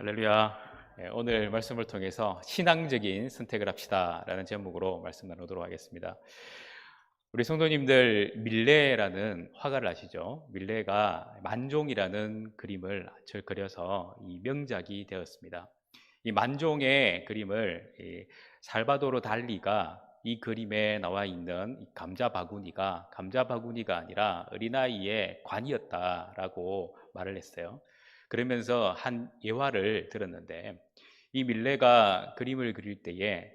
할렐루야. 오늘 말씀을 통해서 신앙적인 선택을 합시다라는 제목으로 말씀 나누도록 하겠습니다. 우리 성도님들 밀레라는 화가를 아시죠? 밀레가 만종이라는 그림을 그려서 이 명작이 되었습니다. 이 만종의 그림을 살바도르 달리가 이 그림에 나와 있는 이 감자 바구니가 아니라 어린아이의 관이었다라고 말을 했어요. 그러면서 한 예화를 들었는데, 이 밀레가 그림을 그릴 때에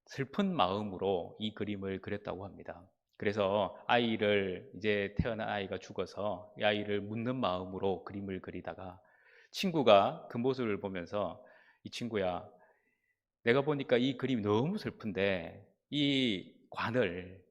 슬픈 마음으로 이 그림을 그렸다고 합니다. 그래서 이제 태어난 아이가 죽어서 이 아이를 묻는 마음으로 그림을 그리다가 친구가 그 모습을 보면서, 이 친구야, 내가 보니까 이 그림이 너무 슬픈데 이 관을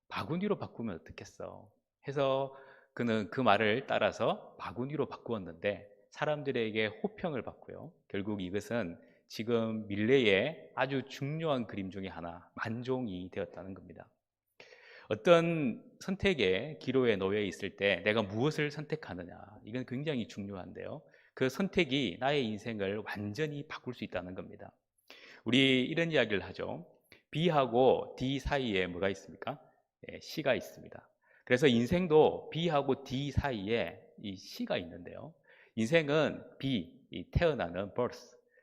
바구니로 바꾸면 어떻겠어? 해서 그는 그 말을 따라서 바구니로 바꾸었는데 사람들에게 호평을 받고요. 결국 이것은 지금 밀레의 아주 중요한 그림 중에 하나, 만종이 되었다는 겁니다. 어떤 선택의 기로에 놓여 있을 때 내가 무엇을 선택하느냐, 이건 굉장히 중요한데요. 그 선택이 나의 인생을 완전히 바꿀 수 있다는 겁니다. 우리 이런 이야기를 하죠. B하고 D 사이에 뭐가 있습니까? C가 있습니다. 그래서 인생도 B하고 D 사이에 이 C가 있는데요. 인생은 B, 이 태어나는 birth,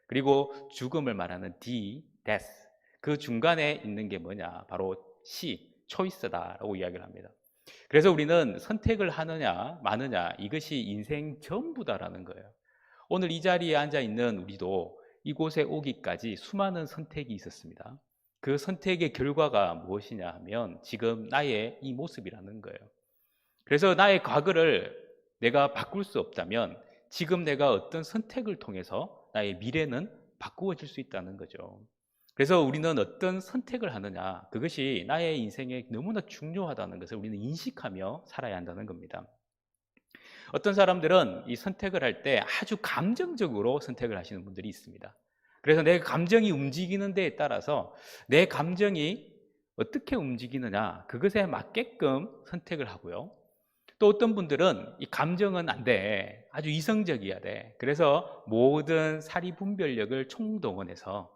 그리고 죽음을 말하는 D, death. 그 중간에 있는 게 뭐냐? 바로 C, choice다라고 이야기를 합니다. 그래서 우리는 선택을 하느냐 마느냐, 이것이 인생 전부다라는 거예요. 오늘 이 자리에 앉아 있는 우리도 이곳에 오기까지 수많은 선택이 있었습니다. 그 선택의 결과가 무엇이냐 하면 지금 나의 이 모습이라는 거예요. 그래서 나의 과거를 내가 바꿀 수 없다면 지금 내가 어떤 선택을 통해서 나의 미래는 바꾸어질 수 있다는 거죠. 그래서 우리는 어떤 선택을 하느냐, 그것이 나의 인생에 너무나 중요하다는 것을 우리는 인식하며 살아야 한다는 겁니다. 어떤 사람들은 이 선택을 할 때 아주 감정적으로 선택을 하시는 분들이 있습니다. 그래서 내 감정이 움직이는 데에 따라서 내 감정이 어떻게 움직이느냐, 그것에 맞게끔 선택을 하고요. 또 어떤 분들은 이 감정은 안 돼, 아주 이성적이어야 돼, 그래서 모든 사리분별력을 총동원해서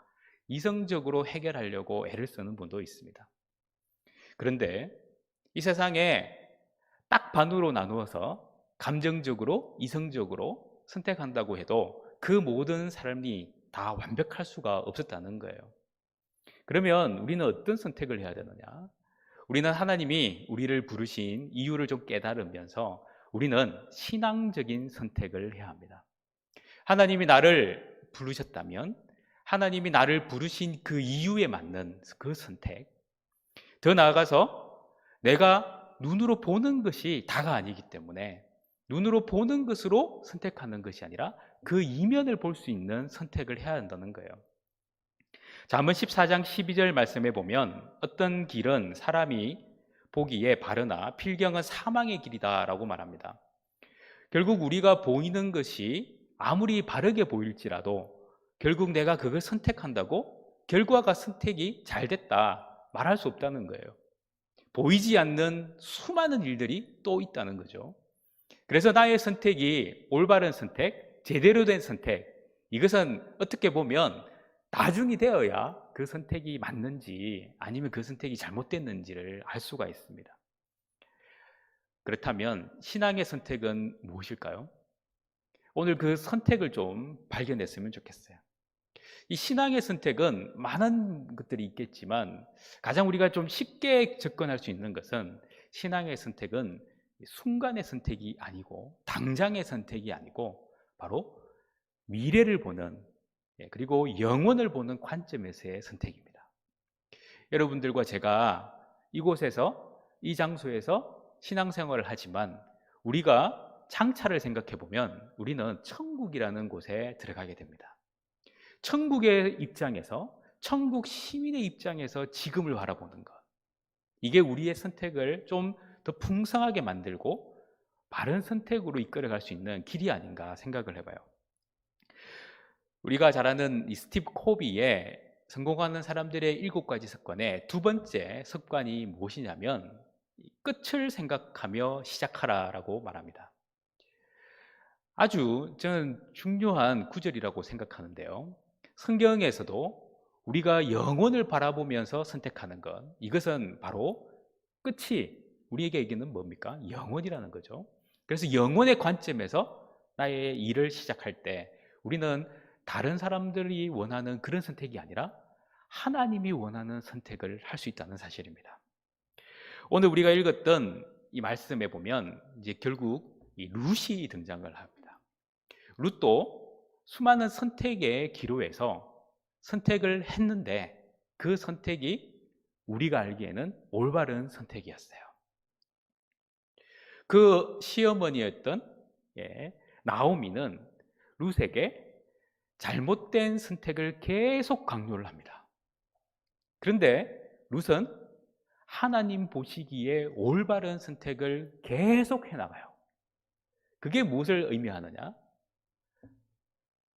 이성적으로 해결하려고 애를 쓰는 분도 있습니다. 그런데 이 세상에 딱 반으로 나누어서 감정적으로, 이성적으로 선택한다고 해도 그 모든 삶이 다 완벽할 수가 없었다는 거예요. 그러면 우리는 어떤 선택을 해야 되느냐? 우리는 하나님이 우리를 부르신 이유를 좀 깨달으면서 우리는 신앙적인 선택을 해야 합니다. 하나님이 나를 부르셨다면 하나님이 나를 부르신 그 이유에 맞는 그 선택, 더 나아가서 내가 눈으로 보는 것이 다가 아니기 때문에 눈으로 보는 것으로 선택하는 것이 아니라 그 이면을 볼 수 있는 선택을 해야 한다는 거예요. 잠언 14장 12절 말씀에 보면 어떤 길은 사람이 보기에 바르나 필경은 사망의 길이다라고 말합니다. 결국 우리가 보이는 것이 아무리 바르게 보일지라도 결국 내가 그걸 선택한다고 결과가 선택이 잘 됐다 말할 수 없다는 거예요. 보이지 않는 수많은 일들이 또 있다는 거죠. 그래서 나의 선택이 올바른 선택, 제대로 된 선택, 이것은 어떻게 보면 나중이 되어야 그 선택이 맞는지 아니면 그 선택이 잘못됐는지를 알 수가 있습니다. 그렇다면 신앙의 선택은 무엇일까요? 오늘 그 선택을 좀 발견했으면 좋겠어요. 이 신앙의 선택은 많은 것들이 있겠지만 가장 우리가 좀 쉽게 접근할 수 있는 것은, 신앙의 선택은 순간의 선택이 아니고 당장의 선택이 아니고 바로 미래를 보는, 그리고 영원을 보는 관점에서의 선택입니다. 여러분들과 제가 이곳에서, 이 장소에서 신앙생활을 하지만 우리가 장차를 생각해 보면 우리는 천국이라는 곳에 들어가게 됩니다. 천국의 입장에서, 천국 시민의 입장에서 지금을 바라보는 것, 이게 우리의 선택을 좀 더 풍성하게 만들고 바른 선택으로 이끌어갈 수 있는 길이 아닌가 생각을 해봐요. 우리가 잘 아는 이 스티브 코비의 성공하는 사람들의 7가지 습관의 두 번째 습관이 무엇이냐면 끝을 생각하며 시작하라라고 말합니다. 아주 저는 중요한 구절이라고 생각하는데요. 성경에서도 우리가 영혼을 바라보면서 선택하는 것, 이것은 바로 끝이 우리에게는 뭡니까? 영혼이라는 거죠. 그래서 영혼의 관점에서 나의 일을 시작할 때 우리는 다른 사람들이 원하는 그런 선택이 아니라 하나님이 원하는 선택을 할 수 있다는 사실입니다. 오늘 우리가 읽었던 이 말씀에 보면 이제 결국 이 룻이 등장을 합니다. 룻도 수많은 선택의 기로에서 선택을 했는데 그 선택이 우리가 알기에는 올바른 선택이었어요. 그 시어머니였던 나오미는 룻에게 잘못된 선택을 계속 강요를 합니다. 그런데 룻은 하나님 보시기에 올바른 선택을 계속 해나가요. 그게 무엇을 의미하느냐?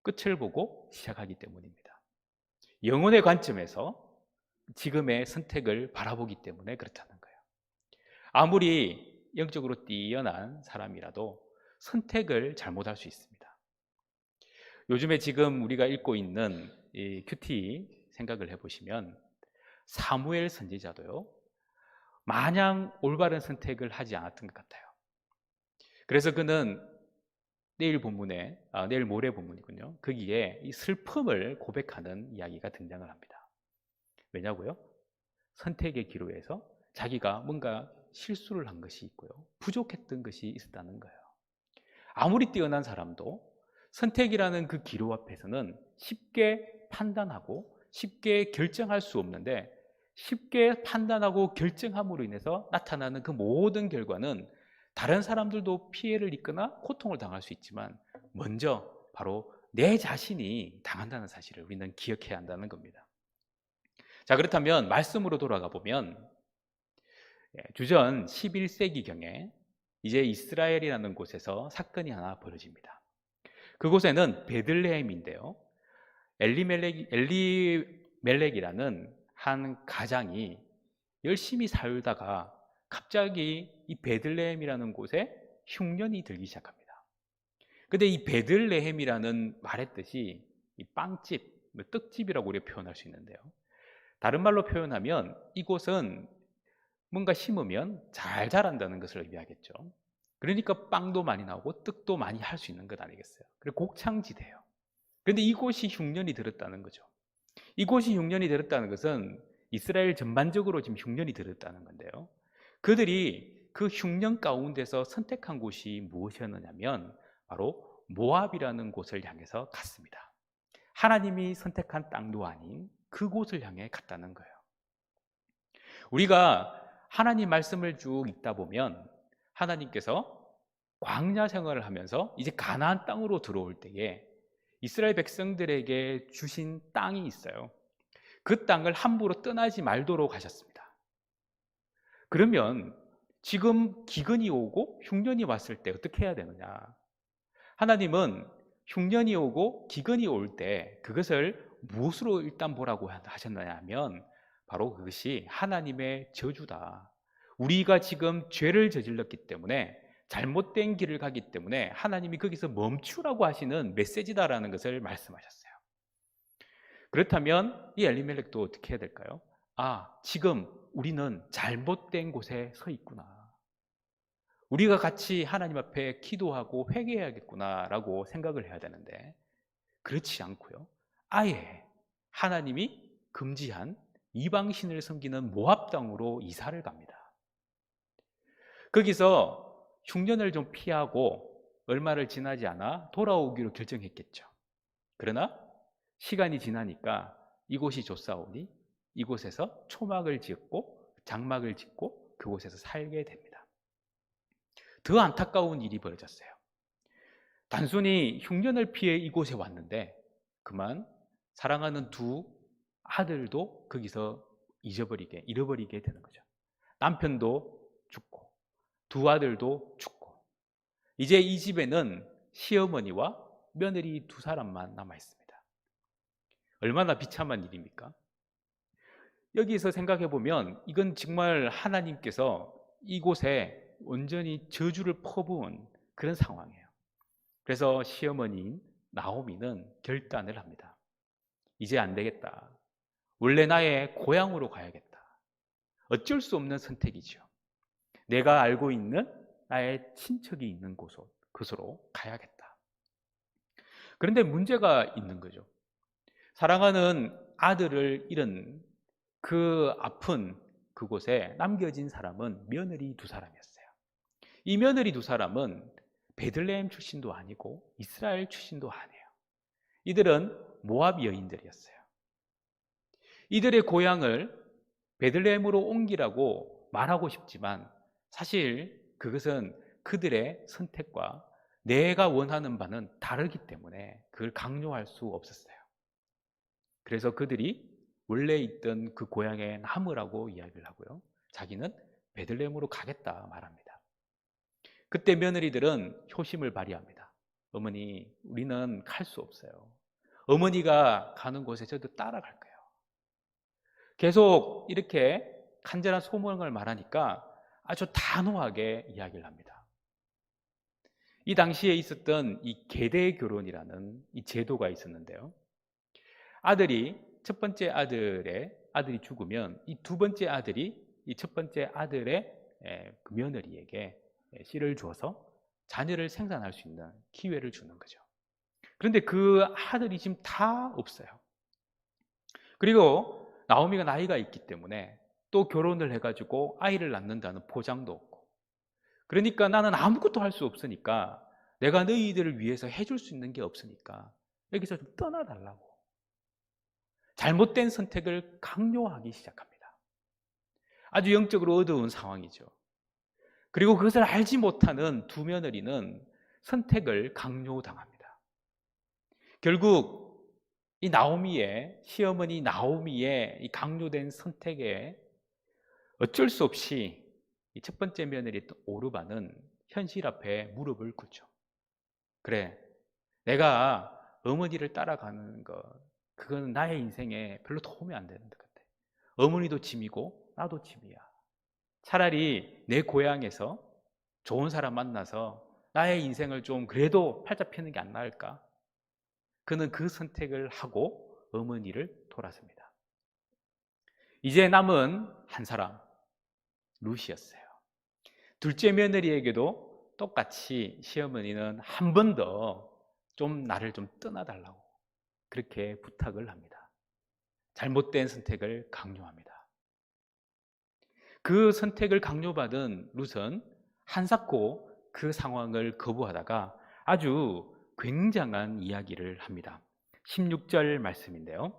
끝을 보고 시작하기 때문입니다. 영혼의 관점에서 지금의 선택을 바라보기 때문에 그렇다는 거예요. 아무리 영적으로 뛰어난 사람이라도 선택을 잘못할 수 있습니다. 요즘에 지금 우리가 읽고 있는 이 큐티 생각을 해보시면 사무엘 선지자도요, 마냥 올바른 선택을 하지 않았던 것 같아요. 그래서 그는 내일 모레 본문이군요. 거기에 이 슬픔을 고백하는 이야기가 등장을 합니다. 왜냐고요? 선택의 기로에서 자기가 뭔가 실수를 한 것이 있고요, 부족했던 것이 있었다는 거예요. 아무리 뛰어난 사람도 선택이라는 그 기로 앞에서는 쉽게 판단하고 쉽게 결정할 수 없는데, 쉽게 판단하고 결정함으로 인해서 나타나는 그 모든 결과는 다른 사람들도 피해를 입거나 고통을 당할 수 있지만 먼저 바로 내 자신이 당한다는 사실을 우리는 기억해야 한다는 겁니다. 자, 그렇다면 말씀으로 돌아가 보면 주전 11세기경에 이제 이스라엘이라는 곳에서 사건이 하나 벌어집니다. 그곳에는 베들레헴인데요, 엘리멜렉이라는 한 가장이 열심히 살다가 갑자기 이 베들레헴이라는 곳에 흉년이 들기 시작합니다. 근데 이 베들레헴이라는 말의 뜻이 이 빵집, 떡집이라고 우리가 표현할 수 있는데요, 다른 말로 표현하면 이곳은 뭔가 심으면 잘 자란다는 것을 의미하겠죠. 그러니까 빵도 많이 나오고 떡도 많이 할 수 있는 것 아니겠어요? 그리고 곡창지대예요. 그런데 이곳이 흉년이 들었다는 거죠. 이곳이 흉년이 들었다는 것은 이스라엘 전반적으로 지금 흉년이 들었다는 건데요, 그들이 그 흉년 가운데서 선택한 곳이 무엇이었느냐면 바로 모압이라는 곳을 향해서 갔습니다. 하나님이 선택한 땅도 아닌 그곳을 향해 갔다는 거예요. 우리가 하나님 말씀을 쭉 읽다 보면 하나님께서 광야 생활을 하면서 이제 가나안 땅으로 들어올 때에 이스라엘 백성들에게 주신 땅이 있어요. 그 땅을 함부로 떠나지 말도록 하셨습니다. 그러면 지금 기근이 오고 흉년이 왔을 때 어떻게 해야 되느냐? 하나님은 흉년이 오고 기근이 올 때 그것을 무엇으로 일단 보라고 하셨느냐 하면 바로 그것이 하나님의 저주다. 우리가 지금 죄를 저질렀기 때문에, 잘못된 길을 가기 때문에 하나님이 거기서 멈추라고 하시는 메시지다라는 것을 말씀하셨어요. 그렇다면 이 엘리멜렉도 어떻게 해야 될까요? 지금 우리는 잘못된 곳에 서 있구나, 우리가 같이 하나님 앞에 기도하고 회개해야겠구나라고 생각을 해야 되는데, 그렇지 않고요, 아예 하나님이 금지한 이방신을 섬기는 모압 땅으로 이사를 갑니다. 거기서 흉년을 좀 피하고 얼마를 지나지 않아 돌아오기로 결정했겠죠. 그러나 시간이 지나니까 이곳이 좋사오니 이곳에서 초막을 짓고 장막을 짓고 그곳에서 살게 됩니다. 더 안타까운 일이 벌어졌어요. 단순히 흉년을 피해 이곳에 왔는데 그만 사랑하는 두 아들도 거기서 잃어버리게 되는 거죠. 남편도 죽고 두 아들도 죽고, 이제 이 집에는 시어머니와 며느리 두 사람만 남아 있습니다. 얼마나 비참한 일입니까? 여기서 생각해 보면 이건 정말 하나님께서 이곳에 온전히 저주를 퍼부은 그런 상황이에요. 그래서 시어머니인 나오미는 결단을 합니다. 이제 안 되겠다. 원래 나의 고향으로 가야겠다. 어쩔 수 없는 선택이죠. 내가 알고 있는 나의 친척이 있는 곳으로 가야겠다. 그런데 문제가 있는 거죠. 사랑하는 아들을 잃은 그 아픈 그곳에 남겨진 사람은 며느리 두 사람이었어요. 이 며느리 두 사람은 베들레헴 출신도 아니고 이스라엘 출신도 아니에요. 이들은 모압 여인들이었어요. 이들의 고향을 베들레헴으로 옮기라고 말하고 싶지만 사실 그것은 그들의 선택과 내가 원하는 바는 다르기 때문에 그걸 강요할 수 없었어요. 그래서 그들이 원래 있던 그 고향에 남으라고 이야기를 하고요. 자기는 베들레헴으로 가겠다 말합니다. 그때 며느리들은 효심을 발휘합니다. 어머니, 우리는 갈 수 없어요. 어머니가 가는 곳에 저도 따라갈 거예요. 계속 이렇게 간절한 소망을 말하니까 아주 단호하게 이야기를 합니다. 이 당시에 있었던 이 계대 결혼이라는 이 제도가 있었는데요. 첫 번째 아들이 죽으면 이 두 번째 아들이 이 첫 번째 아들의 그 며느리에게 씨를 주어서 자녀를 생산할 수 있는 기회를 주는 거죠. 그런데 그 아들이 지금 다 없어요. 그리고 나오미가 나이가 있기 때문에 또 결혼을 해가지고 아이를 낳는다는 보장도 없고, 그러니까 나는 아무것도 할 수 없으니까 내가 너희들을 위해서 해줄 수 있는 게 없으니까 여기서 좀 떠나달라고 잘못된 선택을 강요하기 시작합니다. 아주 영적으로 어두운 상황이죠. 그리고 그것을 알지 못하는 두 며느리는 선택을 강요당합니다. 결국 이 시어머니 나오미의 이 강요된 선택에 어쩔 수 없이 이 첫 번째 며느리였던 오르바는 현실 앞에 무릎을 꿇죠. 그래, 내가 어머니를 따라가는 거, 그건 나의 인생에 별로 도움이 안 되는 것 같아. 어머니도 짐이고 나도 짐이야. 차라리 내 고향에서 좋은 사람 만나서 나의 인생을 좀 그래도 팔자 펴는 게 안 나을까? 그는 그 선택을 하고 어머니를 돌아섭니다. 이제 남은 한 사람, 룻이었어요. 둘째 며느리에게도 똑같이 시어머니는 한 번 더 좀 나를 좀 떠나달라고 그렇게 부탁을 합니다. 잘못된 선택을 강요합니다. 그 선택을 강요받은 룻은 한사코 그 상황을 거부하다가 아주 굉장한 이야기를 합니다. 16절 말씀인데요.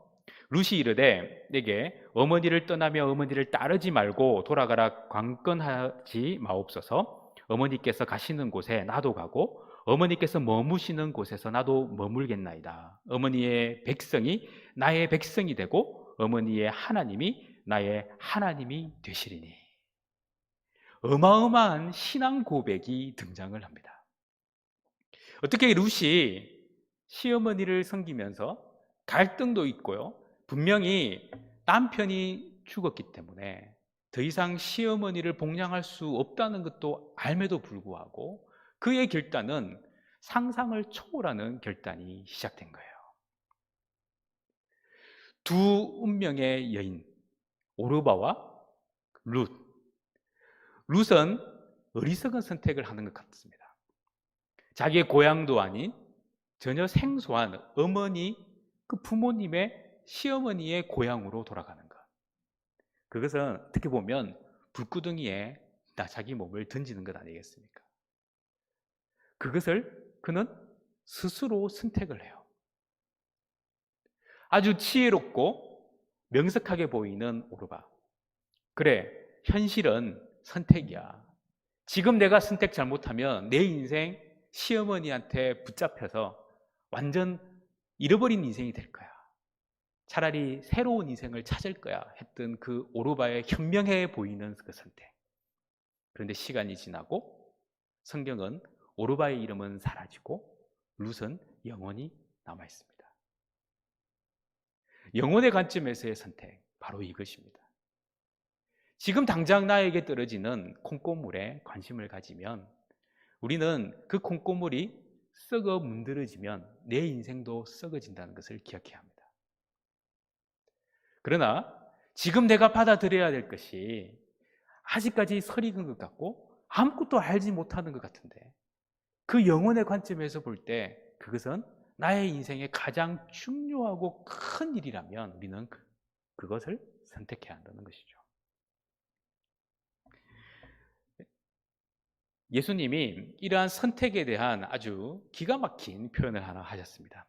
룻이 이르되 내게 어머니를 떠나며 어머니를 따르지 말고 돌아가라 관건하지 마옵소서. 어머니께서 가시는 곳에 나도 가고 어머니께서 머무시는 곳에서 나도 머물겠나이다. 어머니의 백성이 나의 백성이 되고 어머니의 하나님이 나의 하나님이 되시리니. 어마어마한 신앙 고백이 등장을 합니다. 어떻게 룻이 시어머니를 섬기면서 갈등도 있고요. 분명히 남편이 죽었기 때문에 더 이상 시어머니를 복양할 수 없다는 것도 알매도 불구하고 그의 결단은 상상을 초월하는 결단이 시작된 거예요. 두 운명의 여인, 오르바와 룻. 룻은 어리석은 선택을 하는 것 같습니다. 자기의 고향도 아닌 전혀 생소한 그 부모님의 시어머니의 고향으로 돌아가는 것. 그것은 어떻게 보면 불구덩이에 자기 몸을 던지는 것 아니겠습니까? 그것을 그는 스스로 선택을 해요. 아주 지혜롭고 명석하게 보이는 오르바. 그래, 현실은 선택이야. 지금 내가 선택 잘못하면 내 인생 시어머니한테 붙잡혀서 완전 잃어버린 인생이 될 거야. 차라리 새로운 인생을 찾을 거야 했던 그 오르바의 현명해 보이는 그 선택. 그런데 시간이 지나고 성경은 오르바의 이름은 사라지고 룻은 영원히 남아 있습니다. 영혼의 관점에서의 선택, 바로 이것입니다. 지금 당장 나에게 떨어지는 콩고물에 관심을 가지면 우리는 그 콩고물이 썩어 문드러지면 내 인생도 썩어진다는 것을 기억해야 합니다. 그러나 지금 내가 받아들여야 될 것이 아직까지 설익은 것 같고 아무것도 알지 못하는 것 같은데, 그 영혼의 관점에서 볼 때 그것은 나의 인생의 가장 중요하고 큰 일이라면 우리는 그것을 선택해야 한다는 것이죠. 예수님이 이러한 선택에 대한 아주 기가 막힌 표현을 하나 하셨습니다.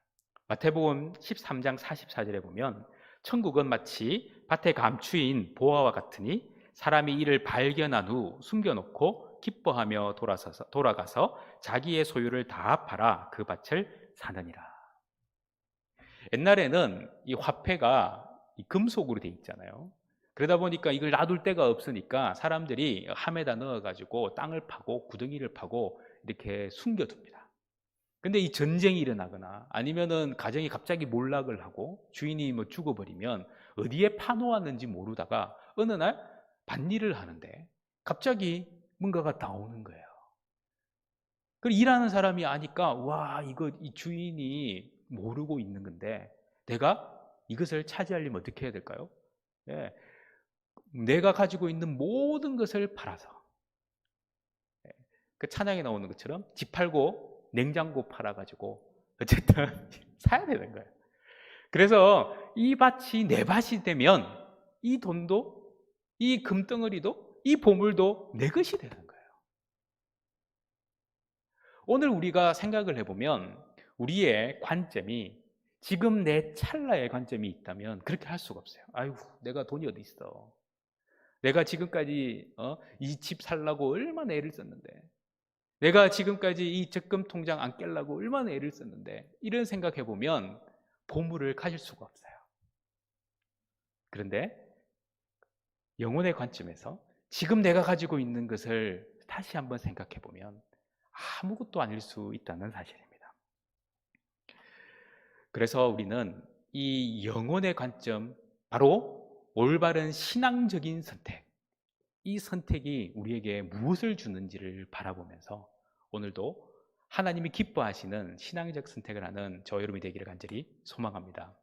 마태복음 13장 44절에 보면 천국은 마치 밭에 감추인 보화와 같으니 사람이 이를 발견한 후 숨겨놓고 기뻐하며 돌아가서 자기의 소유를 다 팔아 그 밭을 사느니라. 옛날에는 이 화폐가 이 금속으로 돼 있잖아요. 그러다 보니까 이걸 놔둘 데가 없으니까 사람들이 함에다 넣어가지고 땅을 파고 구덩이를 파고 이렇게 숨겨둡니다. 근데 이 전쟁이 일어나거나 아니면은 가정이 갑자기 몰락을 하고 주인이 뭐 죽어버리면 어디에 파놓았는지 모르다가 어느 날 밭일을 하는데 갑자기 뭔가가 나오는 거예요. 그리고 일하는 사람이 아니까 와, 이거 이 주인이 모르고 있는 건데 내가 이것을 차지하려면 어떻게 해야 될까요? 예, 내가 가지고 있는 모든 것을 팔아서, 그 찬양에 나오는 것처럼 집 팔고 냉장고 팔아가지고 어쨌든 사야 되는 거예요. 그래서 이 밭이 내 밭이 되면 이 돈도 이 금덩어리도 이 보물도 내 것이 되는 거예요. 오늘 우리가 생각을 해보면 우리의 관점이 지금 내 찰나의 관점이 있다면 그렇게 할 수가 없어요. 아이고, 내가 돈이 어디 있어. 내가 지금까지 이 집 살라고 얼마나 애를 썼는데, 내가 지금까지 이 적금 통장 안 깰라고 얼마나 애를 썼는데, 이런 생각해 보면 보물을 가질 수가 없어요. 그런데 영혼의 관점에서 지금 내가 가지고 있는 것을 다시 한번 생각해 보면 아무것도 아닐 수 있다는 사실입니다. 그래서 우리는 이 영혼의 관점, 바로 올바른 신앙적인 선택, 이 선택이 우리에게 무엇을 주는지를 바라보면서 오늘도 하나님이 기뻐하시는 신앙적 선택을 하는 저 여러분이 되기를 간절히 소망합니다.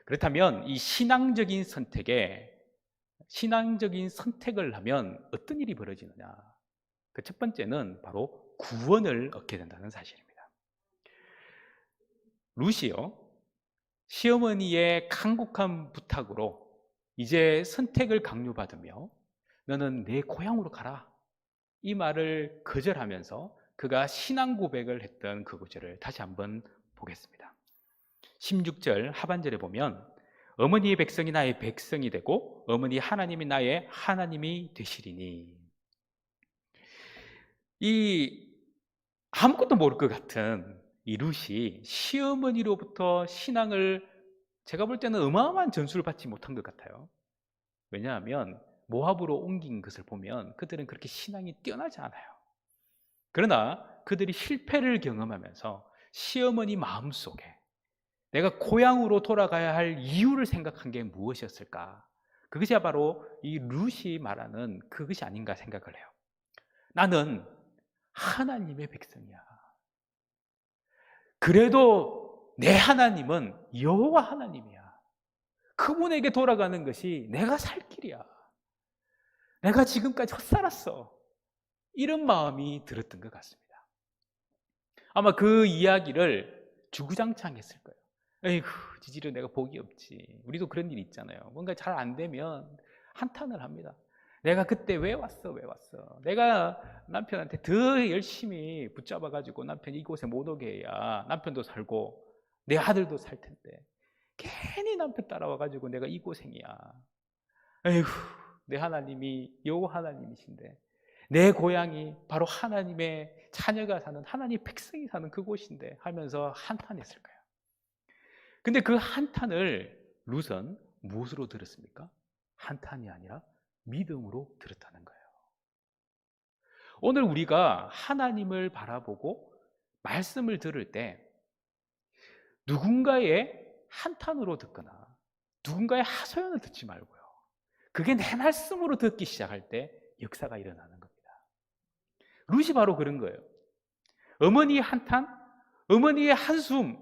그렇다면 이 신앙적인 선택을 하면 어떤 일이 벌어지느냐? 그 첫 번째는 바로 구원을 얻게 된다는 사실입니다. 루시요, 시어머니의 간곡한 부탁으로 이제 선택을 강요받으며 너는 내 고향으로 가라, 이 말을 거절하면서 그가 신앙 고백을 했던 그 구절을 다시 한번 보겠습니다. 16절 하반절에 보면 어머니의 백성이 나의 백성이 되고 어머니 하나님이 나의 하나님이 되시리니, 이 아무것도 모를 것 같은 이 룻이 시어머니로부터 신앙을, 제가 볼 때는 어마어마한 전수를 받지 못한 것 같아요. 왜냐하면 모압으로 옮긴 것을 보면 그들은 그렇게 신앙이 뛰어나지 않아요. 그러나 그들이 실패를 경험하면서 시어머니 마음속에 내가 고향으로 돌아가야 할 이유를 생각한 게 무엇이었을까? 그것이 바로 이 룻이 말하는 그것이 아닌가 생각을 해요. 나는 하나님의 백성이야. 그래도 내 하나님은 여호와 하나님이야. 그분에게 돌아가는 것이 내가 살 길이야. 내가 지금까지 헛살았어. 이런 마음이 들었던 것 같습니다. 아마 그 이야기를 주구장창 했을 거예요. 에이구, 지지로 내가 복이 없지. 우리도 그런 일 있잖아요. 뭔가 잘 안 되면 한탄을 합니다. 내가 그때 왜 왔어? 내가 남편한테 더 열심히 붙잡아가지고 남편 이곳에 못 오게 해야 남편도 살고 내 아들도 살 텐데 괜히 남편 따라와가지고 내가 이 고생이야. 에이구, 내 하나님이 여호와 하나님이신데 내 고향이 바로 하나님의 자녀가 사는, 하나님의 백성이 사는 그곳인데 하면서 한탄했을 거예요. 근데 그 한탄을 룻은 무엇으로 들었습니까? 한탄이 아니라 믿음으로 들었다는 거예요. 오늘 우리가 하나님을 바라보고 말씀을 들을 때 누군가의 한탄으로 듣거나 누군가의 하소연을 듣지 말고요, 그게 내 말씀으로 듣기 시작할 때 역사가 일어나는 겁니다. 룻이 바로 그런 거예요. 어머니의 한탄, 어머니의 한숨,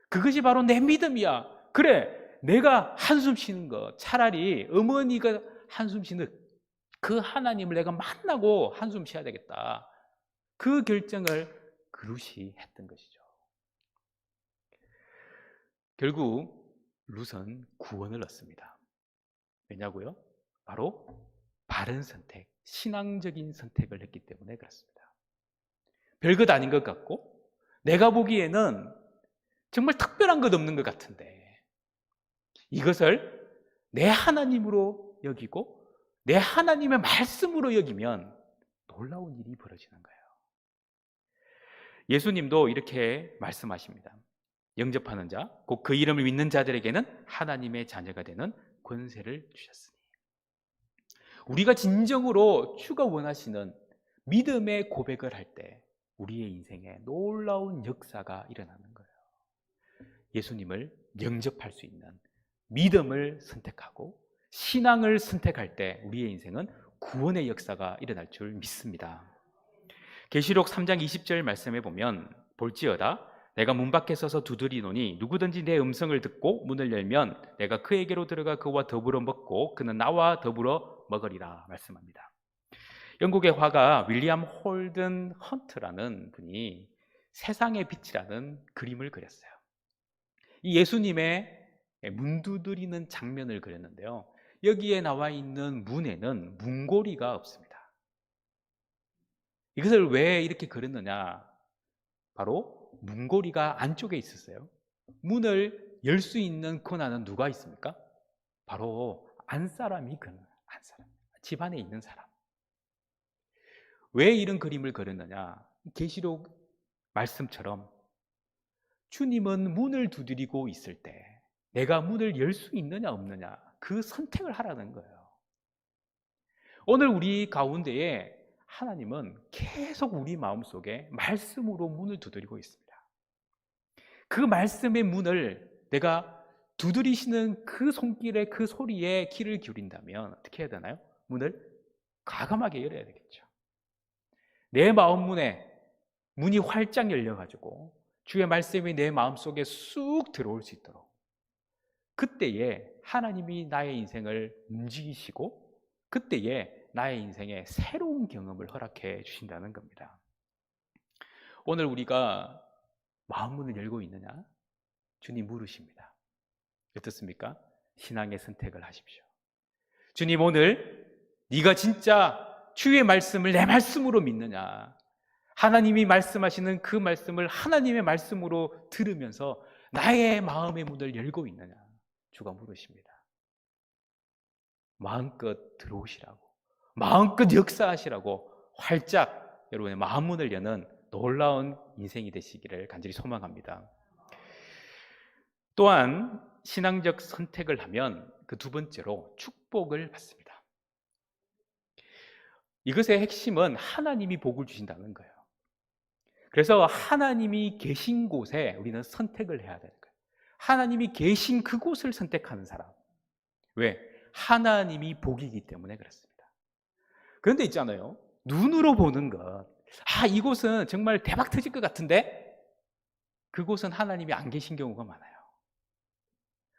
그것이 바로 내 믿음이야. 그래, 내가 한숨 쉬는 것, 차라리 어머니가 한숨 쉬는 그 하나님을 내가 만나고 한숨 쉬어야 되겠다. 그 결정을 그룻이 했던 것이죠. 결국 룻은 구원을 얻습니다. 왜냐고요? 바로 바른 선택, 신앙적인 선택을 했기 때문에 그렇습니다. 별것 아닌 것 같고 내가 보기에는 정말 특별한 것 없는 것 같은데 이것을 내 하나님으로 여기고 내 하나님의 말씀으로 여기면 놀라운 일이 벌어지는 거예요. 예수님도 이렇게 말씀하십니다. 영접하는 자, 곧 그 이름을 믿는 자들에게는 하나님의 자녀가 되는 권세를 주셨으니. 우리가 진정으로 주가 원하시는 믿음의 고백을 할 때 우리의 인생에 놀라운 역사가 일어나는 거예요. 예수님을 영접할 수 있는 믿음을 선택하고 신앙을 선택할 때 우리의 인생은 구원의 역사가 일어날 줄 믿습니다. 계시록 3장 20절 말씀에 보면 볼지어다 내가 문 밖에 서서 두드리노니 누구든지 내 음성을 듣고 문을 열면 내가 그에게로 들어가 그와 더불어 먹고 그는 나와 더불어 먹으리라 말씀합니다. 영국의 화가 윌리엄 홀든 헌트라는 분이 세상의 빛이라는 그림을 그렸어요. 이 예수님의 문 두드리는 장면을 그렸는데요. 여기에 나와 있는 문에는 문고리가 없습니다. 이것을 왜 이렇게 그렸느냐? 바로 문고리가 안쪽에 있었어요. 문을 열 수 있는 권한은 누가 있습니까? 바로 안사람이 안사람, 집안에 있는 사람. 왜 이런 그림을 그렸느냐? 계시록 말씀처럼 주님은 문을 두드리고 있을 때 내가 문을 열 수 있느냐 없느냐 그 선택을 하라는 거예요. 오늘 우리 가운데에 하나님은 계속 우리 마음속에 말씀으로 문을 두드리고 있습니다. 그 말씀의 문을 내가 두드리시는 그 손길에 그 소리에 귀를 기울인다면 어떻게 해야 되나요? 문을 과감하게 열어야 되겠죠. 내 마음 문이 활짝 열려가지고 주의 말씀이 내 마음속에 쑥 들어올 수 있도록 그때에 하나님이 나의 인생을 움직이시고 그때에 나의 인생에 새로운 경험을 허락해 주신다는 겁니다. 오늘 우리가 마음문을 열고 있느냐? 주님 물으십니다. 어떻습니까? 신앙의 선택을 하십시오. 주님 오늘 네가 진짜 주의 말씀을 내 말씀으로 믿느냐? 하나님이 말씀하시는 그 말씀을 하나님의 말씀으로 들으면서 나의 마음의 문을 열고 있느냐? 주가 물으십니다. 마음껏 들어오시라고, 마음껏 역사하시라고 활짝 여러분의 마음 문을 여는 놀라운 인생이 되시기를 간절히 소망합니다. 또한 신앙적 선택을 하면 그 두 번째로 축복을 받습니다. 이것의 핵심은 하나님이 복을 주신다는 거예요. 그래서 하나님이 계신 곳에 우리는 선택을 해야 되는 거예요. 하나님이 계신 그곳을 선택하는 사람. 왜? 하나님이 복이기 때문에 그렇습니다. 그런데 있잖아요. 눈으로 보는 것. 이곳은 정말 대박 터질 것 같은데 그곳은 하나님이 안 계신 경우가 많아요.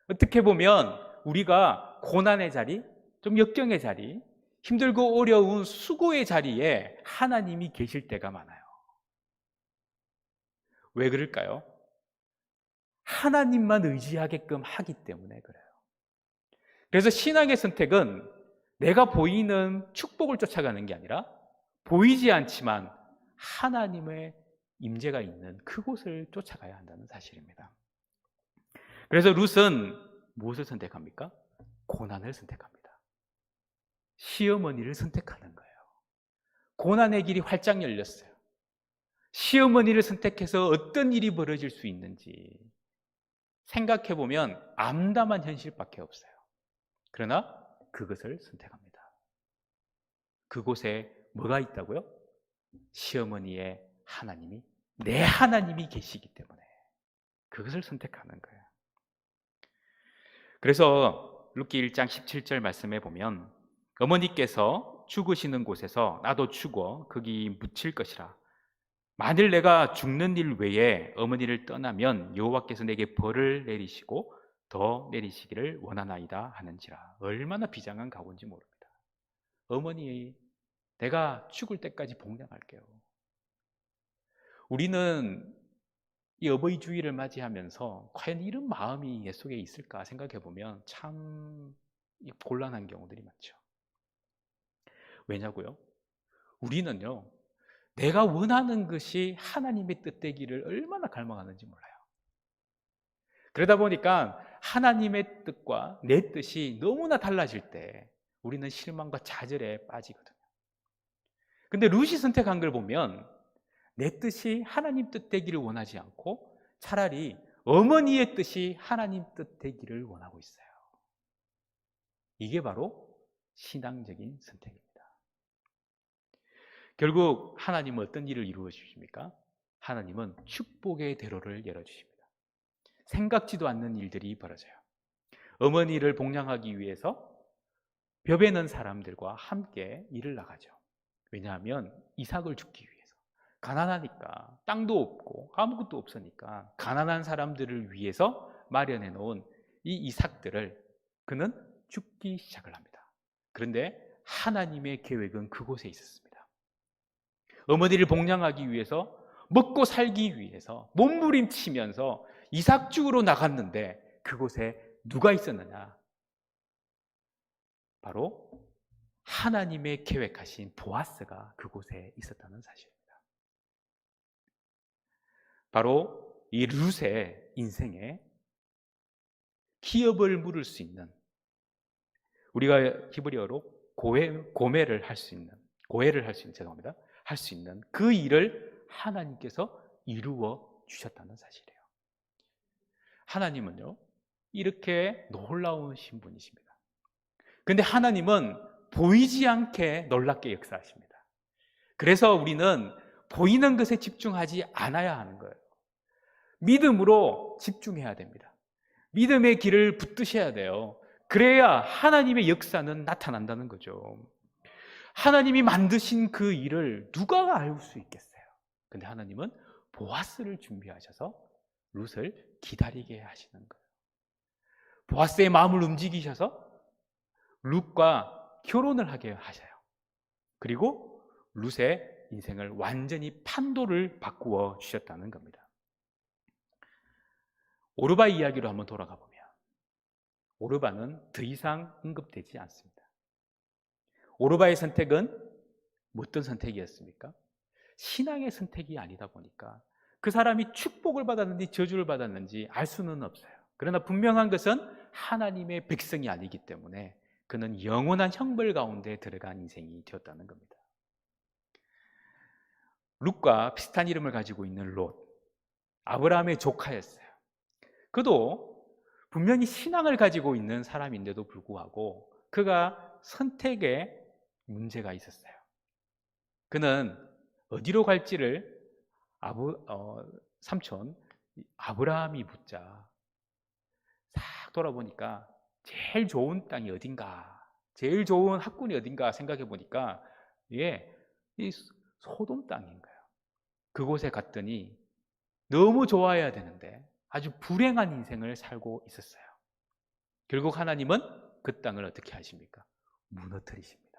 어떻게 보면 우리가 고난의 자리, 좀 역경의 자리, 힘들고 어려운 수고의 자리에 하나님이 계실 때가 많아요. 왜 그럴까요? 하나님만 의지하게끔 하기 때문에 그래요. 그래서 신앙의 선택은 내가 보이는 축복을 쫓아가는 게 아니라 보이지 않지만 하나님의 임재가 있는 그곳을 쫓아가야 한다는 사실입니다. 그래서 룻은 무엇을 선택합니까? 고난을 선택합니다. 시어머니를 선택하는 거예요. 고난의 길이 활짝 열렸어요. 시어머니를 선택해서 어떤 일이 벌어질 수 있는지 생각해보면 암담한 현실밖에 없어요. 그러나 그것을 선택합니다. 그곳에 뭐가 있다고요? 시어머니의 하나님이, 내 하나님이 계시기 때문에 그것을 선택하는 거예요. 그래서 룻기 1장 17절 말씀에 보면 어머니께서 죽으시는 곳에서 나도 죽어 거기 묻힐 것이라 만일 내가 죽는 일 외에 어머니를 떠나면 여호와께서 내게 벌을 내리시고 더 내리시기를 원하나이다 하는지라. 얼마나 비장한 각오인지 모릅니다. 어머니, 내가 죽을 때까지 복양할게요. 우리는 이 어버이 주일을 맞이하면서 과연 이런 마음이 옛 속에 있을까 생각해 보면 참 곤란한 경우들이 많죠. 왜냐고요? 우리는요, 내가 원하는 것이 하나님의 뜻되기를 얼마나 갈망하는지 몰라요. 그러다 보니까 하나님의 뜻과 내 뜻이 너무나 달라질 때 우리는 실망과 좌절에 빠지거든요. 근데 룻이 선택한 걸 보면 내 뜻이 하나님 뜻 되기를 원하지 않고 차라리 어머니의 뜻이 하나님 뜻 되기를 원하고 있어요. 이게 바로 신앙적인 선택입니다. 결국 하나님은 어떤 일을 이루어 주십니까? 하나님은 축복의 대로를 열어주십니다. 생각지도 않는 일들이 벌어져요. 어머니를 복양하기 위해서 벼베 는 사람들과 함께 일을 나가죠. 왜냐하면 이삭을 죽기 위해서. 가난하니까 땅도 없고 아무것도 없으니까 가난한 사람들을 위해서 마련해 놓은 이 이삭들을 그는 죽기 시작을 합니다. 그런데 하나님의 계획은 그곳에 있었습니다. 어머니를 복양하기 위해서, 먹고 살기 위해서 몸부림치면서 이삭 죽으러 나갔는데 그곳에 누가 있었느냐? 바로 하나님의 계획하신 보아스가 그곳에 있었다는 사실입니다. 바로 이 룻의 인생에 기업을 물을 수 있는, 우리가 히브리어로 고매를 할 수 있는, 죄송합니다. 할 수 있는 그 일을 하나님께서 이루어 주셨다는 사실이에요. 하나님은요, 이렇게 놀라우신 분이십니다. 그런데 하나님은 보이지 않게 놀랍게 역사하십니다. 그래서 우리는 보이는 것에 집중하지 않아야 하는 거예요. 믿음으로 집중해야 됩니다. 믿음의 길을 붙드셔야 돼요. 그래야 하나님의 역사는 나타난다는 거죠. 하나님이 만드신 그 일을 누가 알 수 있겠어요? 근데 하나님은 보아스를 준비하셔서 룻을 기다리게 하시는 거예요. 보아스의 마음을 움직이셔서 룻과 결혼을 하게 하셔요. 그리고 룻의 인생을 완전히 판도를 바꾸어 주셨다는 겁니다. 오르바 이야기로 한번 돌아가 보면 오르바는 더 이상 언급되지 않습니다. 오르바의 선택은 어떤 선택이었습니까? 신앙의 선택이 아니다 보니까 그 사람이 축복을 받았는지 저주를 받았는지 알 수는 없어요. 그러나 분명한 것은 하나님의 백성이 아니기 때문에 그는 영원한 형벌 가운데 들어간 인생이 되었다는 겁니다. 룻과 비슷한 이름을 가지고 있는 롯, 아브라함의 조카였어요. 그도 분명히 신앙을 가지고 있는 사람인데도 불구하고 그가 선택에 문제가 있었어요. 그는 어디로 갈지를 삼촌 아브라함이 묻자 싹 돌아보니까 제일 좋은 땅이 어딘가, 제일 좋은 학군이 어딘가 생각해 보니까 이게 이 소돔 땅인 거예요. 그곳에 갔더니 너무 좋아해야 되는데 아주 불행한 인생을 살고 있었어요. 결국 하나님은 그 땅을 어떻게 하십니까? 무너뜨리십니다.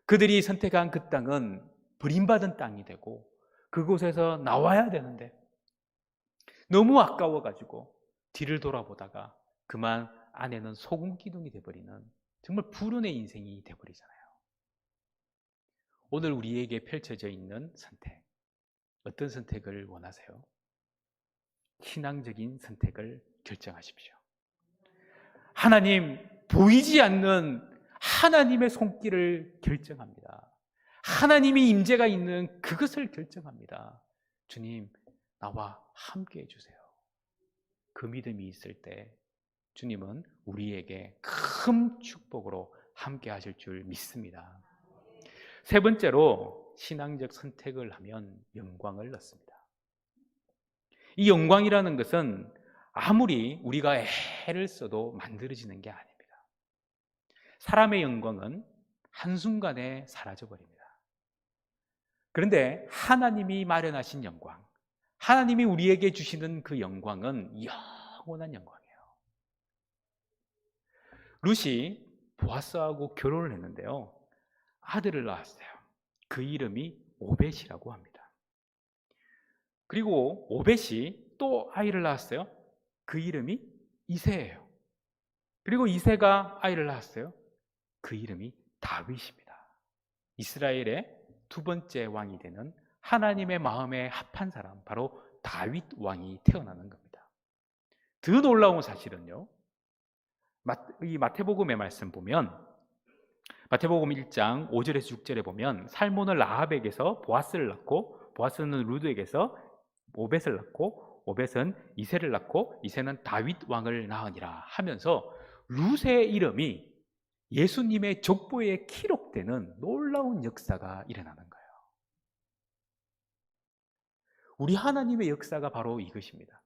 그들이 선택한 그 땅은 버림받은 땅이 되고 그곳에서 나와야 되는데 너무 아까워가지고 뒤를 돌아보다가 그만 아내는 소금 기둥이 되어버리는 정말 불운의 인생이 되어버리잖아요. 오늘 우리에게 펼쳐져 있는 선택, 어떤 선택을 원하세요? 신앙적인 선택을 결정하십시오. 하나님, 보이지 않는 하나님의 손길을 결정합니다. 하나님의 임재가 있는 그것을 결정합니다. 주님, 나와 함께 해주세요. 그 믿음이 있을 때 주님은 우리에게 큰 축복으로 함께 하실 줄 믿습니다. 세 번째로 신앙적 선택을 하면 영광을 얻습니다. 이 영광이라는 것은 아무리 우리가 애를 써도 만들어지는 게 아닙니다. 사람의 영광은 한순간에 사라져버립니다. 그런데 하나님이 마련하신 영광, 하나님이 우리에게 주시는 그 영광은 영원한 영광이에요. 룻이 보아스하고 결혼을 했는데요, 아들을 낳았어요. 그 이름이 오벳이라고 합니다. 그리고 오벳이 또 아이를 낳았어요. 그 이름이 이새예요. 그리고 이새가 아이를 낳았어요. 그 이름이 다윗입니다. 이스라엘의 두 번째 왕이 되는 하나님의 마음에 합한 사람, 바로 다윗 왕이 태어나는 겁니다. 더 놀라운 사실은요, 이 마태복음의 말씀 보면, 마태복음 1장 5절에서 6절에 보면 살몬은 라합에게서 보아스를 낳고, 보아스는 루드에게서 오벳을 낳고, 오벳은 이새를 낳고, 이새는 다윗 왕을 낳으니라 하면서 룻의 이름이 예수님의 족보에 기록되는 놀라운 역사가 일어나는 거예요. 우리 하나님의 역사가 바로 이것입니다.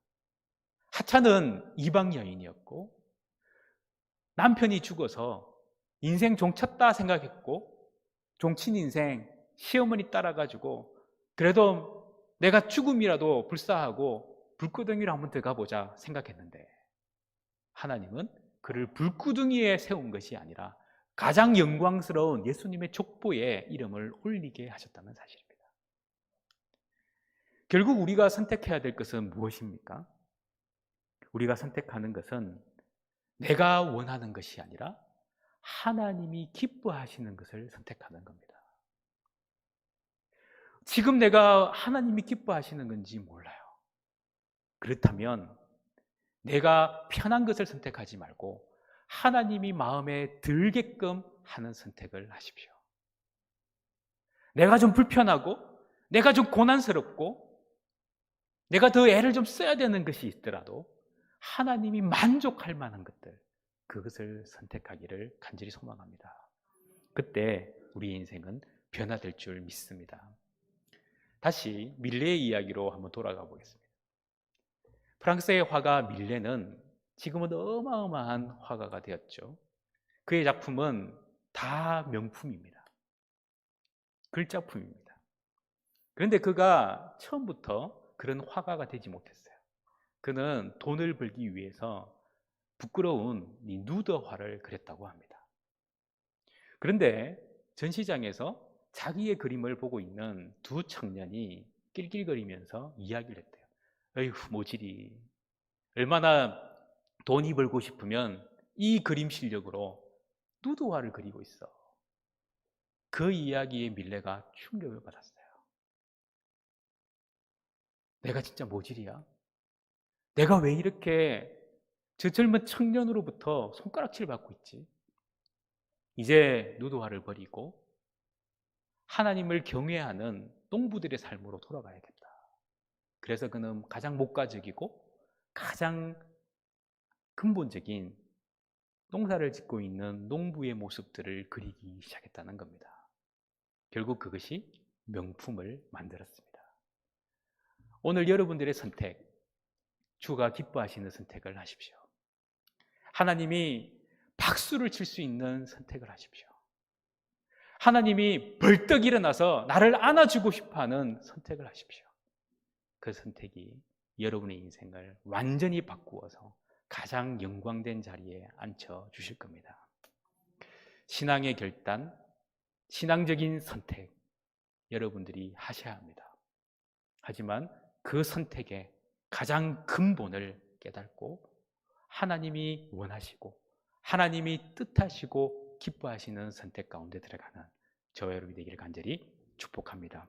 하찮은 이방 여인이었고, 남편이 죽어서 인생 종쳤다 생각했고, 종친 인생 시어머니 따라가지고 그래도 내가 죽음이라도 불사하고 불구덩이로 한번 들어가보자 생각했는데, 하나님은 그를 불구덩이에 세운 것이 아니라 가장 영광스러운 예수님의 족보에 이름을 올리게 하셨다는 사실입니다. 결국 우리가 선택해야 될 것은 무엇입니까? 우리가 선택하는 것은 내가 원하는 것이 아니라 하나님이 기뻐하시는 것을 선택하는 겁니다. 지금 내가 하나님이 기뻐하시는 건지 몰라요. 그렇다면 내가 편한 것을 선택하지 말고 하나님이 마음에 들게끔 하는 선택을 하십시오. 내가 좀 불편하고, 내가 좀 고난스럽고, 내가 더 애를 좀 써야 되는 것이 있더라도 하나님이 만족할 만한 것들, 그것을 선택하기를 간절히 소망합니다. 그때 우리 인생은 변화될 줄 믿습니다. 다시 밀레의 이야기로 한번 돌아가 보겠습니다. 프랑스의 화가 밀레는 지금은 어마어마한 화가가 되었죠. 그의 작품은 다 명품입니다. 글작품입니다. 그런데 그가 처음부터 그런 화가가 되지 못했어요. 그는 돈을 벌기 위해서 부끄러운 이 누드화를 그렸다고 합니다. 그런데 전시장에서 자기의 그림을 보고 있는 두 청년이 낄낄거리면서 이야기를 했대요. 어휴, 모질이, 얼마나 돈이 벌고 싶으면 이 그림 실력으로 누드화를 그리고 있어. 그 이야기에 밀레가 충격을 받았어요. 내가 진짜 모질이야? 내가 왜 이렇게 저 젊은 청년으로부터 손가락질 받고 있지? 이제 누드화를 버리고 하나님을 경외하는 농부들의 삶으로 돌아가야겠다. 그래서 그는 가장 목가적이고 가장 근본적인 농사를 짓고 있는 농부의 모습들을 그리기 시작했다는 겁니다. 결국 그것이 명품을 만들었습니다. 오늘 여러분들의 선택, 주가 기뻐하시는 선택을 하십시오. 하나님이 박수를 칠 수 있는 선택을 하십시오. 하나님이 벌떡 일어나서 나를 안아주고 싶어하는 선택을 하십시오. 그 선택이 여러분의 인생을 완전히 바꾸어서 가장 영광된 자리에 앉혀주실 겁니다. 신앙의 결단, 신앙적인 선택, 여러분들이 하셔야 합니다. 하지만 그 선택의 가장 근본을 깨닫고 하나님이 원하시고 하나님이 뜻하시고 기뻐하시는 선택 가운데 들어가는 저와 여러분이 되기를 간절히 축복합니다.